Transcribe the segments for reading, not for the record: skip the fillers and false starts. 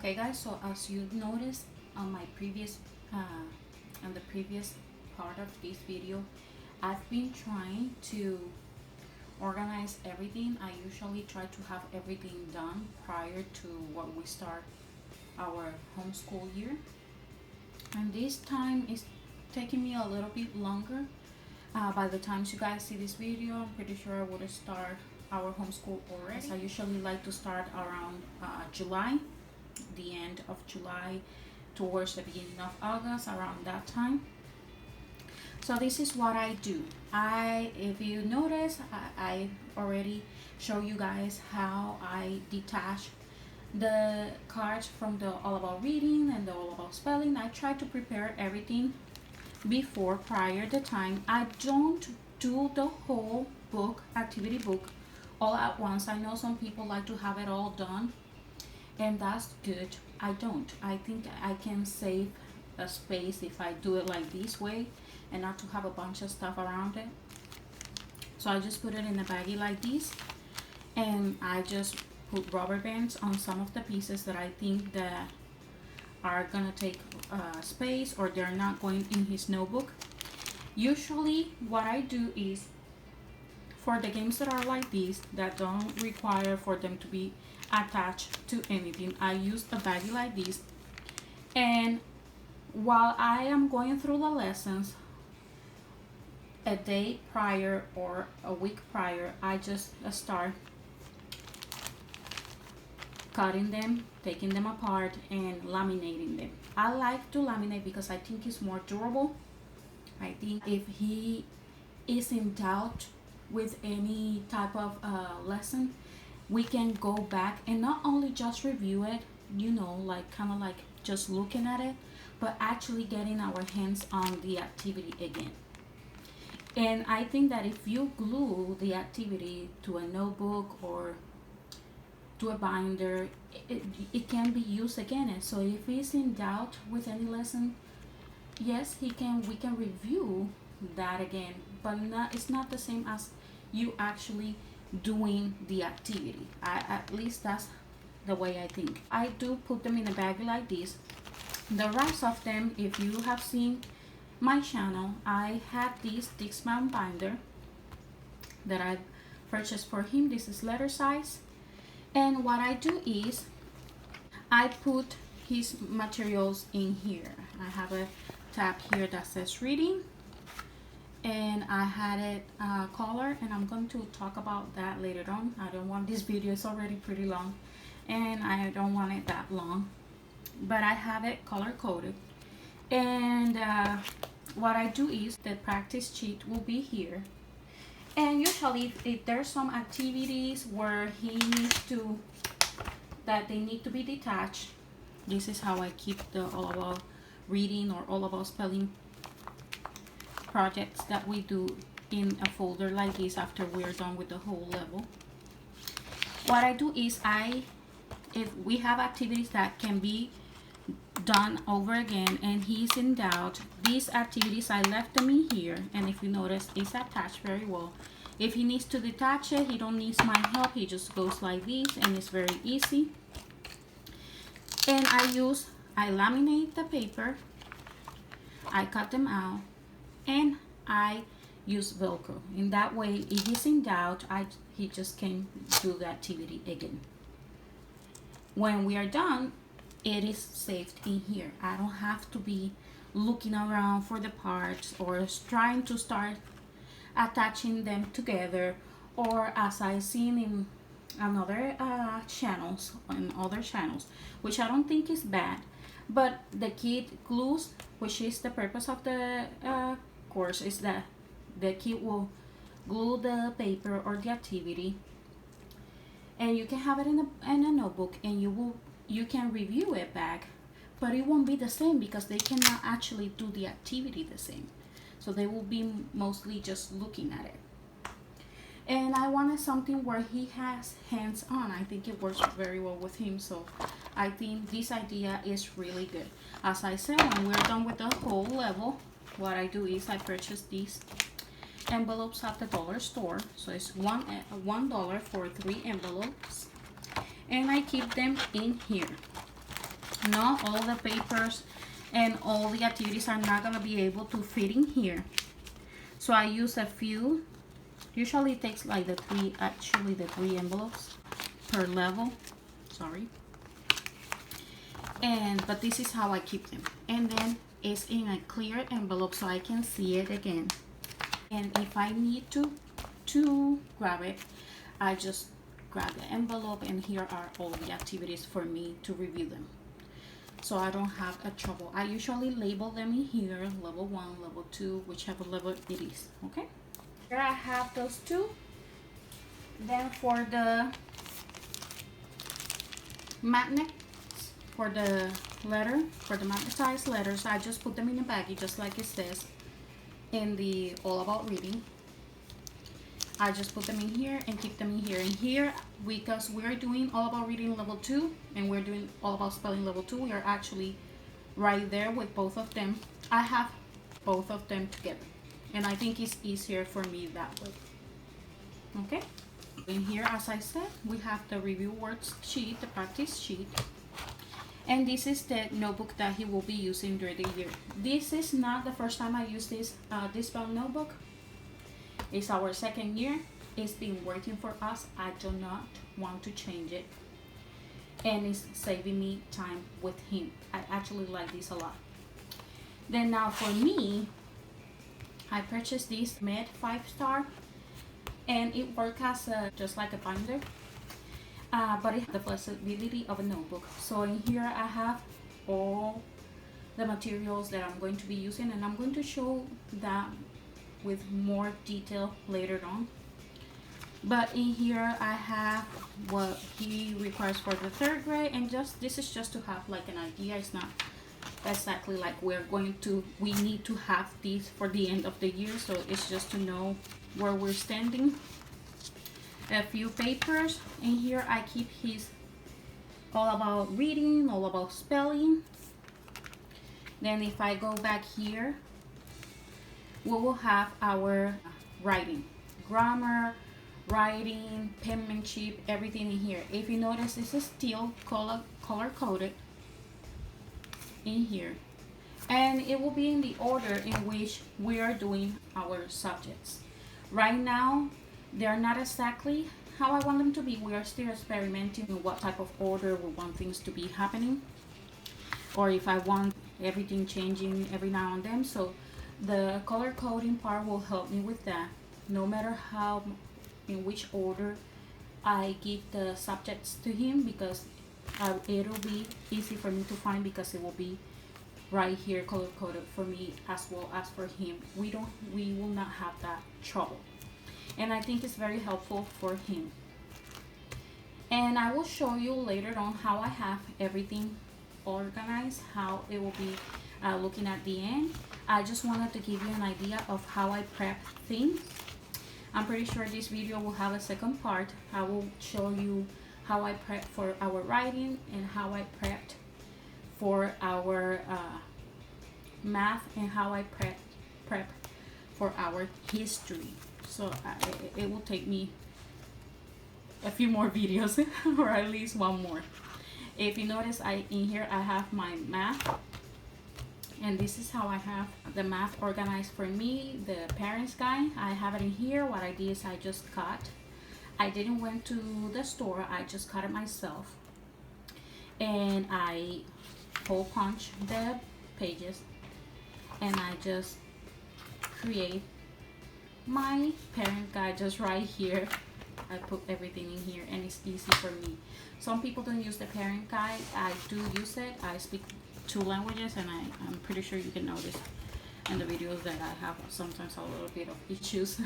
Okay guys, so as you noticed on my previous on the previous part of this video, I've been trying to organize everything. I usually try to have everything done prior to what we start our homeschool year, and this time is taking me a little bit longer. By the time you guys see this video, I'm pretty sure I would have started our homeschool already. I usually like to start around July, the end of July towards the beginning of August, around that time. So this is what I do. If you notice, I already show you guys how I detach the cards from the all about reading and the all about spelling. I try to prepare everything before, prior the time. I don't do the whole book, activity book, all at once. I know some people like to have it all done, and that's good. I don't. I think I can save a space if I do it like this way and not to have a bunch of stuff around it. So I just put it in a baggie like this, and I just put rubber bands on some of the pieces that I think that are gonna take space, or they're not going in his notebook. Usually what I do is, for the games that are like this, that don't require for them to be attached to anything, I use a baggie like this, and while I am going through the lessons a day prior or a week prior, I just start cutting them, taking them apart, and laminating them. I like to laminate because I think it's more durable. I think if he is in doubt with any type of lesson, we can go back and not only just review it, you know, like kind of like just looking at it, but actually getting our hands on the activity again. And I think that if you glue the activity to a notebook or to a binder, it can be used again. And so if he's in doubt with any lesson, yes, we can review that again, but it's not the same as you actually doing the activity. At least that's the way I think. I do put them in a bag like this. The rest of them, if you have seen my channel, I have this Dixman binder that I purchased for him. This is letter size, and what I do is I put his materials in here. I have a tab here that says reading, and I had it color, and I'm going to talk about that later on. I don't want this video, it's already pretty long, and I don't want it that long, but I have it color coded. And what I do is the practice sheet will be here, and usually if there's some activities where he needs to, that they need to be detached, this is how I keep the all about reading or all about spelling projects that we do in a folder like this after we're done with the whole level. What I do is if we have activities that can be done over again and he's in doubt, these activities I left them in here, and if you notice, it's attached very well. If he needs to detach it, he don't need my help, he just goes like this, and it's very easy. And I laminate the paper, I cut them out, and I use Velcro. In that way, if he's in doubt, he just can do the activity again. When we are done, it is saved in here. I don't have to be looking around for the parts or trying to start attaching them together, or as I've seen in another channels, which I don't think is bad, but the kid glues, which is the purpose of the course, is that the kid will glue the paper or the activity, and you can have it in a notebook, and you can review it back, but it won't be the same because they cannot actually do the activity the same. So they will be mostly just looking at it. And I wanted something where he has hands on. I think it works very well with him. So I think this idea is really good. As I said, when we're done with the whole level, what I do is I purchase these envelopes at the dollar store. So it's $1 for 3 envelopes. And I keep them in here. not all the papers and all the activities are not gonna be able to fit in here. So I use a few. Usually it takes like the three envelopes per level. Sorry. But this is how I keep them. And then it's in a clear envelope so I can see it again. And if I need to grab it, I just grab the envelope, and here are all the activities for me to review them, so I don't have a trouble. I usually label them in here, level 1, level 2, whichever level it is. Okay, here I have those two. Then for the magnets, for the magnetized letters, I just put them in a baggie just like it says in the All About Reading. I just put them in here and keep them in here. And here, because we're doing All About Reading level 2 and we're doing All About Spelling level 2, we are actually right there with both of them. I have both of them together, and I think it's easier for me that way. Okay, in here, as I said, we have the review words sheet, the practice sheet. And this is the notebook that he will be using during the year. This is not the first time I use this spell notebook. It's our second year. It's been working for us. I do not want to change it. And it's saving me time with him. I actually like this a lot. Then now for me, I purchased this Med 5-star. And it works as just like a binder. But it has the flexibility of a notebook. So in here I have all the materials that I'm going to be using, and I'm going to show that with more detail later on. But in here I have what he requires for the 3rd grade, and this is just to have like an idea. It's not exactly like we need to have these for the end of the year, so it's just to know where we're standing. A few papers. In here I keep his All About Reading, All About Spelling. Then if I go back here, we will have our writing, grammar, writing, penmanship, everything in here. If you notice, this is still color coded in here, and it will be in the order in which we are doing our subjects. Right now they're not exactly how I want them to be. We are still experimenting in what type of order we want things to be happening, or if I want everything changing every now and then. So the color coding part will help me with that, no matter how, in which order I give the subjects to him, because it'll be easy for me to find, because it will be right here color coded for me as well as for him. We will not have that trouble. And I think it's very helpful for him. And I will show you later on how I have everything organized, how it will be looking at the end. I just wanted to give you an idea of how I prep things. I'm pretty sure this video will have a second part. I will show you how I prep for our writing and how I prepped for our math, and how I prep for our history. So it will take me a few more videos or at least one more. If you notice, in here I have my math, and this is how I have the math organized for me. The parents guide, I have it in here. What I did is I just cut. I didn't went to the store, I just cut it myself, and I hole punch the pages, and I just create my parent guide just right here. I put everything in here, and it's easy for me. Some people don't use the parent guide. I do use it. I speak 2 languages, and I'm pretty sure you can notice in the videos that I have sometimes a little bit of issues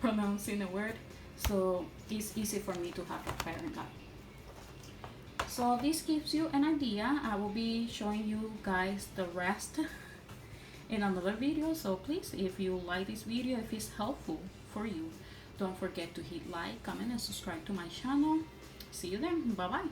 pronouncing a word. So it's easy for me to have a parent guide. So this gives you an idea. I will be showing you guys the rest in another video. So please, if you like this video, if it's helpful for you, don't forget to hit like, comment, and subscribe to my channel. See you then. Bye bye.